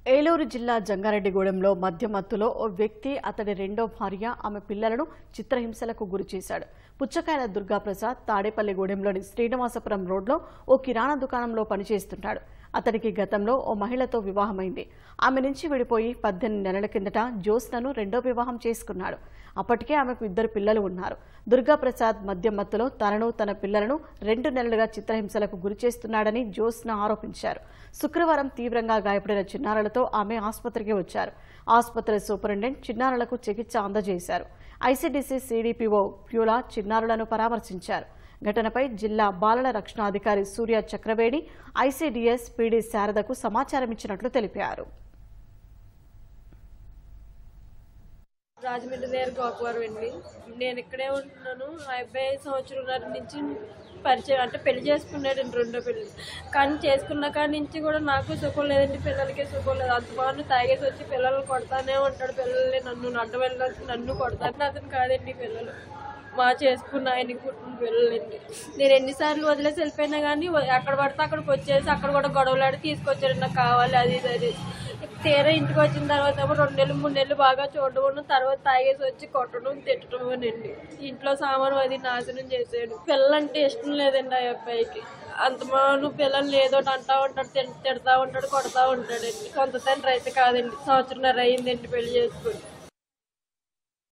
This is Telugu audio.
ఏలూరు జిల్లా జంగారెడ్డిగూడెంలో మద్యమత్తులో ఓ వ్యక్తి అతడి రెండో భార్య ఆమె పిల్లలను చిత్రహింసలకు గురిచేశాడు. పుచ్చకాయల దుర్గాప్రసాద్ తాడేపల్లిగూడెంలోని శ్రీనివాసపురం రోడ్లో ఓ కిరాణా దుకాణంలో పనిచేస్తుంటాడు. అతడికి గతంలో ఓ మహిళతో వివాహమైంది. ఆమె నుంచి విడిపోయి 18 నెలల కిందట జ్యోత్స్నను రెండో వివాహం చేసుకున్నాడు. అప్పటికే ఆమెకు 2 పిల్లలు ఉన్నారు. దుర్గాప్రసాద్ మద్యమత్తులో తనను తన పిల్లలను 2 నెలలుగా చిత్రహింసలకు గురిచేస్తున్నాడని జ్యోత్స్న ఆరోపించారు. శుక్రవారం తీవ్రంగా గాయపడిన చిన్నారులతో ఆమె ఆసుపత్రికి వచ్చారు. ఆసుపత్రి సూపరింటెండెంట్ చిన్నారులకు చికిత్స అందజేశారు. ఐసీడీసీ సీడీపీఓ ప్యూలా చిన్నారులను పరామర్శించారు. ఘటనపై జిల్లా బాలల రక్షణాధికారి సూర్య చక్రవేడి ఐసీడీఎస్ పీడీ శారదకు సమాచారం ఇచ్చినట్లు తెలిపారు. రాజమండ్రి దగ్గర గోపవరం అండి. నేను ఇక్కడే ఉంటున్నాను. ఆ అబ్బాయి సంవత్సరంన్నర నుంచి పరిచయం అంటే పెళ్లి చేసుకున్నాడండి, రెండో పెళ్లి. కానీ చేసుకున్న కాడి నుంచి కూడా నాకు సుఖం లేదండి, పిల్లలకి సుఖం లేదు. అంత బాగా తాగేసి వచ్చి పిల్లల్ని కొడతానే ఉంటాడు. పిల్లల్ని నన్ను అడ్డం వెళ్ళడానికి నన్ను కొడతాను. అతను కాదండి పిల్లలు మా చేసుకున్న ఆయనకి పుట్టిన పిల్లలండి. నేను ఎన్నిసార్లు వదిలేసి వెళ్ళిపోయినా కానీ అక్కడ పడితే అక్కడికి వచ్చేసి అక్కడ కూడా గొడవలాడి తీసుకొచ్చాడు. నాకు కావాలి అది ఇది. తీరా ఇంటికి వచ్చిన తర్వాత 2 నెలలు 3 నెలలు బాగా చూడడం, తర్వాత తాగేసి వచ్చి కొట్టడం తిట్టడం అండి. ఇంట్లో సామాను అది నాశనం చేసాడు. పిల్లలంటే ఇష్టం లేదండి ఆ అబ్బాయికి. అంతమాను పిల్లల్ని ఏదో అంటా ఉంటాడు, తిడతా ఉంటాడు, కొడతా ఉంటాడండి. సొంత తండ్రి అయితే కాదండి. సంవత్సరంన్నర అయిందండి పెళ్లి చేసుకుని.